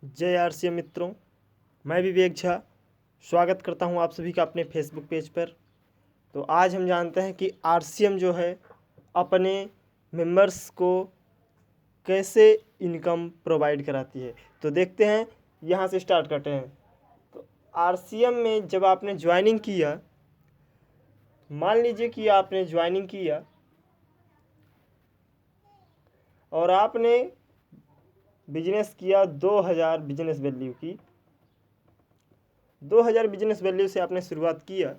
जय आरसीएम मित्रों, मैं विवेक झा स्वागत करता हूं आप सभी का अपने फेसबुक पेज पर। तो आज हम जानते हैं कि आरसीएम जो है अपने मेंबर्स को कैसे इनकम प्रोवाइड कराती है। तो देखते हैं, यहां से स्टार्ट करते हैं। तो आरसीएम में जब आपने ज्वाइनिंग किया, मान लीजिए कि आपने ज्वाइनिंग किया और आपने बिजनेस किया 2000 बिजनेस वैल्यू की, 2000 बिजनेस वैल्यू से आपने शुरुआत किया।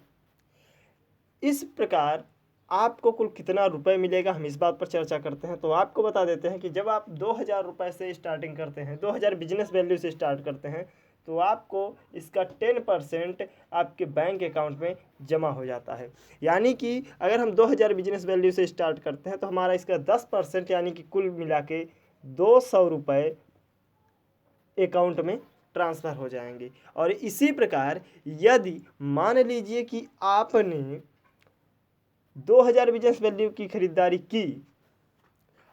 इस प्रकार आपको कुल कितना रुपए मिलेगा, हम इस बात पर चर्चा करते हैं। तो आपको बता देते हैं कि जब आप 2000 रुपये से स्टार्टिंग करते हैं, 2000 बिजनेस वैल्यू से स्टार्ट करते हैं, तो आपको इसका 10% आपके बैंक अकाउंट में जमा हो जाता है। यानी कि अगर हम 2000 बिजनेस वैल्यू से स्टार्ट करते हैं तो हमारा इसका 10% यानी कि कुल मिला के 200 रुपये अकाउंट में ट्रांसफ़र हो जाएंगे। और इसी प्रकार यदि मान लीजिए कि आपने 2000 बिजनेस वैल्यू की खरीदारी की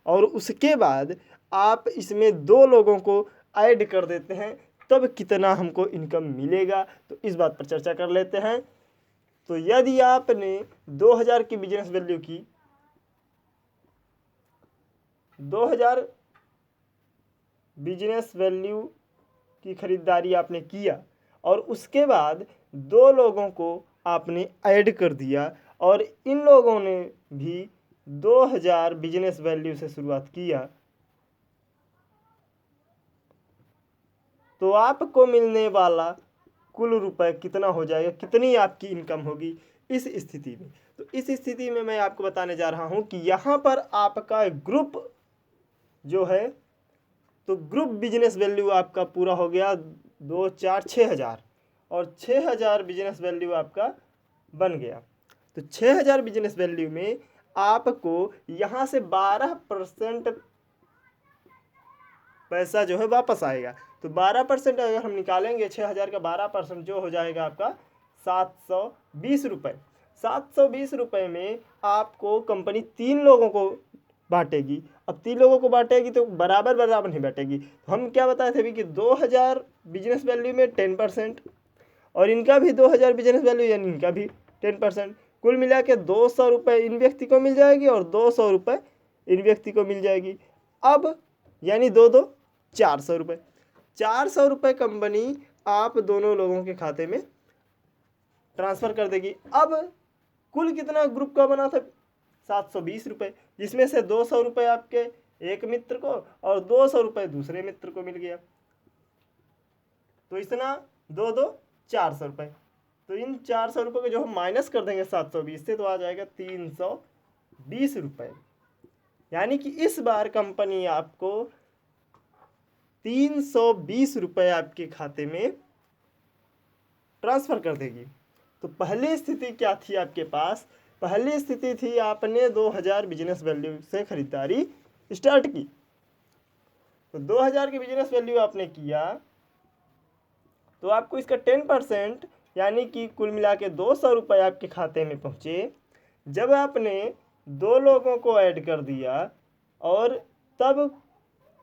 और उसके बाद आप इसमें 2 लोगों को ऐड कर देते हैं, तब कितना हमको इनकम मिलेगा, तो इस बात पर चर्चा कर लेते हैं। तो यदि आपने 2000 की बिजनेस वैल्यू की, 2000 बिजनेस वैल्यू की खरीदारी आपने किया और उसके बाद 2 लोगों को आपने ऐड कर दिया और इन लोगों ने भी 2000 बिजनेस वैल्यू से शुरुआत किया, तो आपको मिलने वाला कुल रुपए कितना हो जाएगा, कितनी आपकी इनकम होगी इस स्थिति में। तो इस स्थिति में मैं आपको बताने जा रहा हूं कि यहाँ पर आपका ग्रुप जो है, तो ग्रुप बिजनेस वैल्यू आपका पूरा हो गया 2 4 6000 और 6000 बिजनेस वैल्यू आपका बन गया। तो 6000 बिजनेस वैल्यू में आपको यहाँ से 12% पैसा जो है वापस आएगा। तो 12% अगर हम निकालेंगे, 6000 का 12% जो हो जाएगा आपका 720 रुपये। 720 रुपये में आपको कंपनी 3 लोगों को बांटेगी। अब 3 लोगों को बांटेगी तो बराबर बराबर नहीं बांटेगी। हम क्या बताए थे अभी कि 2000 बिजनेस वैल्यू में 10% और इनका भी 2000 बिजनेस वैल्यू यानी इनका भी 10%, कुल मिला के 200 रुपये इन व्यक्ति को मिल जाएगी और 200 रुपये इन व्यक्ति को मिल जाएगी। अब यानी 2 400 रुपये, 400 रुपये कंपनी आप दोनों लोगों के खाते में ट्रांसफ़र कर देगी। अब कुल कितना ग्रुप का बना था, 720 रुपये, जिसमें से 200 रुपये आपके एक मित्र को और 200 रुपये दूसरे मित्र को मिल गया। तो इतना 2 400 रुपये। तो इन 400 रुपये को जो हम माइनस कर देंगे 720 से, तो आ जाएगा 320 रुपये। यानी कि इस बार कंपनी आपको 320 रुपये आपके खाते में ट्रांसफ़र कर देगी। तो पहली स्थिति क्या थी आपके पास, पहली स्थिति थी आपने 2000 बिजनेस वैल्यू से खरीदारी स्टार्ट की। तो 2000 की बिजनेस वैल्यू आपने किया तो आपको इसका 10% यानी कि कुल मिला के 200 रुपये आपके खाते में पहुँचे। जब आपने 2 लोगों को ऐड कर दिया और तब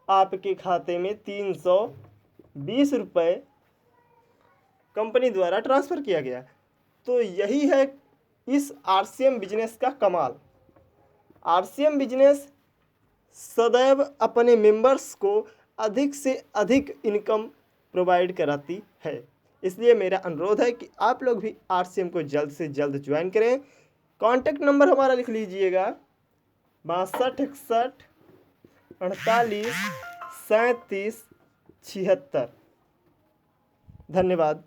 आपके खाते में 320 रुपये कंपनी द्वारा ट्रांसफ़र किया गया। तो यही है इस आरसीएम बिजनेस का कमाल। आरसीएम बिजनेस सदैव अपने मेंबर्स को अधिक से अधिक इनकम प्रोवाइड कराती है। इसलिए मेरा अनुरोध है कि आप लोग भी आरसीएम को जल्द से जल्द ज्वाइन करें। कॉन्टैक्ट नंबर हमारा लिख लीजिएगा 62 61 48 37 76। धन्यवाद।